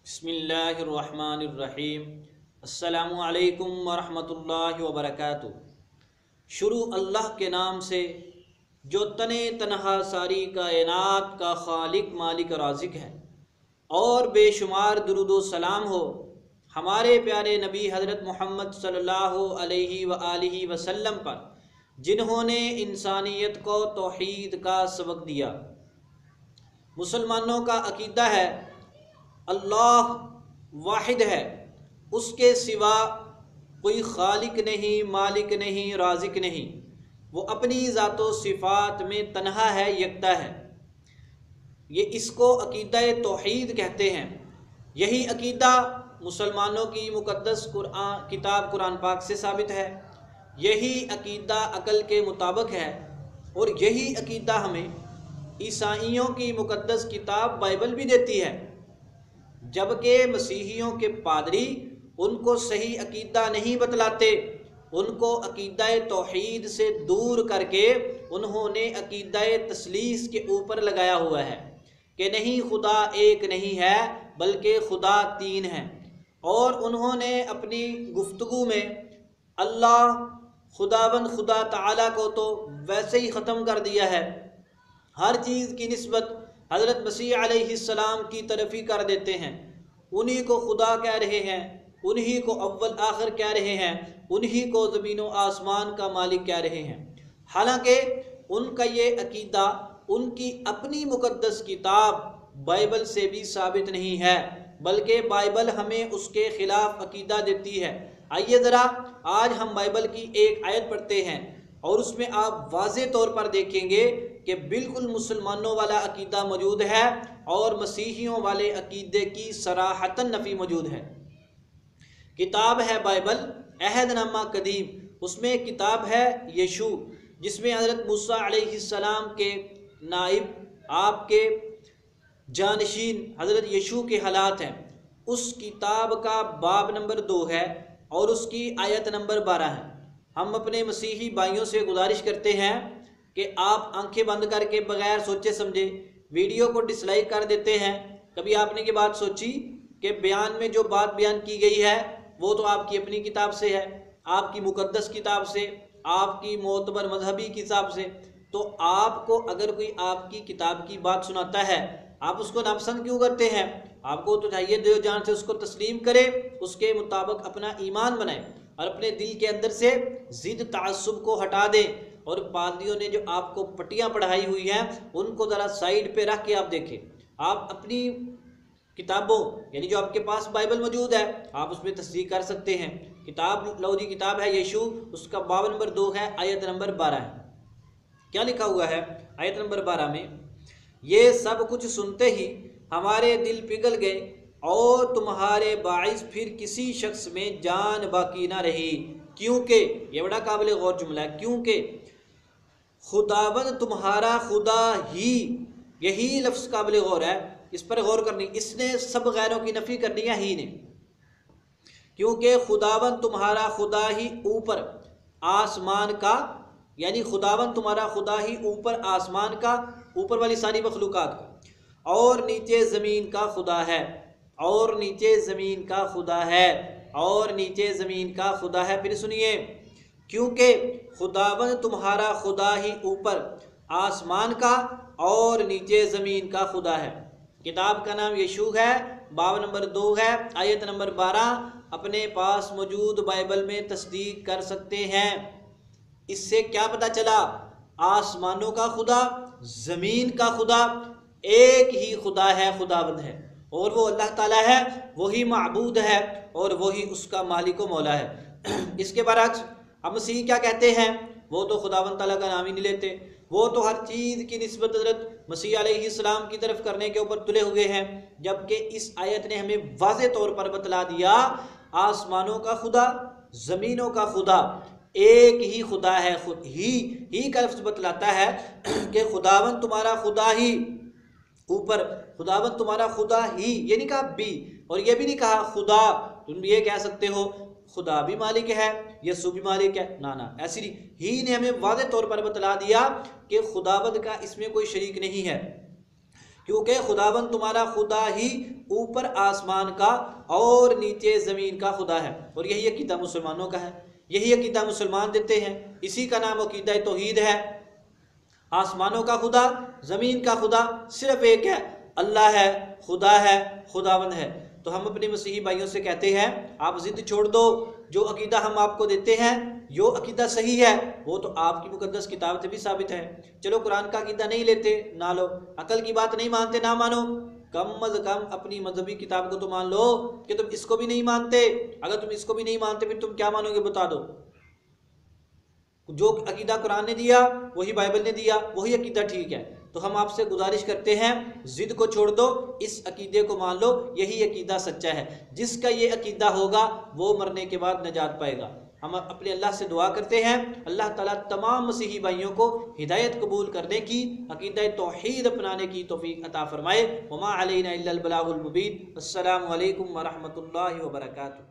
بسم اللہ الرحمن الرحیم۔ السلام علیکم ورحمۃ وبرکاتہ۔ شروع اللہ کے نام سے جو تنہا ساری کائنات کا خالق مالک رازق ہے، اور بے شمار درود و سلام ہو ہمارے پیارے نبی حضرت محمد صلی اللہ علیہ وآلہ وسلم پر، جنہوں نے انسانیت کو توحید کا سبق دیا۔ مسلمانوں کا عقیدہ ہے اللہ واحد ہے، اس کے سوا کوئی خالق نہیں، مالک نہیں، رازق نہیں، وہ اپنی ذات و صفات میں تنہا ہے، یکتا ہے۔ یہ اس کو عقیدہ توحید کہتے ہیں۔ یہی عقیدہ مسلمانوں کی مقدس کتاب قرآن پاک سے ثابت ہے، یہی عقیدہ عقل کے مطابق ہے، اور یہی عقیدہ ہمیں عیسائیوں کی مقدس کتاب بائبل بھی دیتی ہے، جبکہ مسیحیوں کے پادری ان کو صحیح عقیدہ نہیں بتلاتے۔ ان کو عقیدہ توحید سے دور کر کے انہوں نے عقیدہ تثلیث کے اوپر لگایا ہوا ہے کہ نہیں، خدا ایک نہیں ہے بلکہ خدا تین ہے، اور انہوں نے اپنی گفتگو میں اللہ خداوند خدا تعالیٰ کو تو ویسے ہی ختم کر دیا ہے، ہر چیز کی نسبت حضرت مسیح علیہ السلام کی طرف ہی کر دیتے ہیں، انہی کو خدا کہہ رہے ہیں، انہی کو اول آخر کہہ رہے ہیں، انہی کو زمین و آسمان کا مالک کہہ رہے ہیں۔ حالانکہ ان کا یہ عقیدہ ان کی اپنی مقدس کتاب بائبل سے بھی ثابت نہیں ہے، بلکہ بائبل ہمیں اس کے خلاف عقیدہ دیتی ہے۔ آئیے ذرا آج ہم بائبل کی ایک آیت پڑھتے ہیں، اور اس میں آپ واضح طور پر دیکھیں گے کہ بالکل مسلمانوں والا عقیدہ موجود ہے اور مسیحیوں والے عقیدے کی صراحتاً نفی موجود ہے۔ کتاب ہے بائبل، عہد نامہ قدیم، اس میں کتاب ہے یشوع، جس میں حضرت موسیٰ علیہ السلام کے نائب، آپ کے جانشین حضرت یشوع کے حالات ہیں۔ اس کتاب کا باب نمبر 2 ہے اور اس کی آیت نمبر 12 ہے۔ ہم اپنے مسیحی بھائیوں سے گزارش کرتے ہیں کہ آپ آنکھیں بند کر کے بغیر سوچے سمجھے ویڈیو کو ڈس لائک کر دیتے ہیں۔ کبھی آپ نے یہ بات سوچی کہ بیان میں جو بات بیان کی گئی ہے وہ تو آپ کی اپنی کتاب سے ہے، آپ کی مقدس کتاب سے، آپ کی معتبر مذہبی کتاب سے، تو آپ کو اگر کوئی آپ کی کتاب کی بات سناتا ہے، آپ اس کو ناپسند کیوں کرتے ہیں؟ آپ کو تو چاہیے دل و جان سے اس کو تسلیم کرے، اس کے مطابق اپنا ایمان بنائے، اور اپنے دل کے اندر سے ضد تعصب کو ہٹا دیں۔ اور پادریوں نے جو آپ کو پٹیاں پڑھائی ہوئی ہیں ان کو ذرا سائیڈ پہ رکھ کے آپ دیکھیں، آپ اپنی کتابوں یعنی جو آپ کے پاس بائبل موجود ہے آپ اس میں تصدیق کر سکتے ہیں۔ کتاب لو جی، کتاب ہے یشوع، اس کا باب نمبر 2 ہے، آیت نمبر 12 ہے۔ کیا لکھا ہوا ہے آیت نمبر 12 میں؟ یہ سب کچھ سنتے ہی ہمارے دل پگھل گئے، اور تمہارے باعث پھر کسی شخص میں جان باقی نہ رہی، کیونکہ یہ بڑا قابل غور جملہ ہے، کیونکہ خداوند تمہارا خدا ہی، یہی لفظ قابل غور ہے، اس پر غور کرنی، اس نے سب غیروں کی نفی کرنی ہے، ہی نے، کیونکہ خداوند تمہارا خدا ہی اوپر آسمان کا، یعنی خداوند تمہارا خدا ہی اوپر آسمان کا، اوپر والی ساری مخلوقات کا، اور نیچے زمین کا خدا ہے، اور نیچے زمین کا خدا ہے، اور نیچے زمین کا خدا ہے۔ پھر سنیے، کیونکہ خداوند تمہارا خدا ہی اوپر آسمان کا اور نیچے زمین کا خدا ہے۔ کتاب کا نام یشوع ہے، باب نمبر 2 ہے، آیت نمبر 12 اپنے پاس موجود بائبل میں تصدیق کر سکتے ہیں۔ اس سے کیا پتہ چلا؟ آسمانوں کا خدا، زمین کا خدا، ایک ہی خدا ہے، خداوند ہے، اور وہ اللہ تعالیٰ ہے، وہی معبود ہے، اور وہی اس کا مالک و مولا ہے۔ اس کے برعکس اب مسیح کیا کہتے ہیں؟ وہ تو خداوند تعالیٰ کا نام ہی نہیں لیتے، وہ تو ہر چیز کی نسبت حضرت مسیح علیہ السلام کی طرف کرنے کے اوپر تلے ہوئے ہیں، جبکہ اس آیت نے ہمیں واضح طور پر بتلا دیا آسمانوں کا خدا، زمینوں کا خدا، ایک ہی خدا ہے۔ خود ہی کا لفظ بتلاتا ہے کہ خداوند تمہارا خدا ہی اوپر، خداوند تمہارا خدا ہی، یہ نہیں کہا بھی، اور یہ بھی نہیں کہا خدا، تم یہ کہہ سکتے ہو خدا بھی مالک ہے، یسوع بھی مالک ہے، نا ایسی نہیں، ہی نے ہمیں واضح طور پر بتلا دیا کہ خداوند کا اس میں کوئی شریک نہیں ہے۔ کیونکہ خداوند تمہارا خدا ہی اوپر آسمان کا اور نیچے زمین کا خدا ہے، اور یہی عقیدہ مسلمانوں کا ہے، یہی عقیدہ مسلمان دیتے ہیں، اسی کا نام عقیدہ توحید ہے۔ آسمانوں کا خدا، زمین کا خدا صرف ایک ہے، اللہ ہے، خدا ہے، خداوند ہے۔ تو ہم اپنے مسیحی بھائیوں سے کہتے ہیں آپ ضد چھوڑ دو، جو عقیدہ ہم آپ کو دیتے ہیں جو عقیدہ صحیح ہے وہ تو آپ کی مقدس کتاب سے بھی ثابت ہے۔ چلو قرآن کا عقیدہ نہیں لیتے نہ لو، عقل کی بات نہیں مانتے نہ مانو، کم از کم اپنی مذہبی کتاب کو تو مان لو کہ تم اس کو بھی نہیں مانتے۔ اگر تم اس کو بھی نہیں مانتے پھر تم کیا مانو گے بتا دو؟ جو عقیدہ قرآن نے دیا وہی بائبل نے دیا، وہی عقیدہ ٹھیک ہے۔ تو ہم آپ سے گزارش کرتے ہیں ضد کو چھوڑ دو، اس عقیدے کو مان لو، یہی عقیدہ سچا ہے۔ جس کا یہ عقیدہ ہوگا وہ مرنے کے بعد نجات پائے گا۔ ہم اپنے اللہ سے دعا کرتے ہیں اللہ تعالیٰ تمام مسیحی بھائیوں کو ہدایت قبول کرنے کی، عقیدہ توحید اپنانے کی توفیق عطا فرمائے۔ وما علینا الا البلاغ المبین۔ السلام علیکم ورحمۃ اللہ وبرکاتہ۔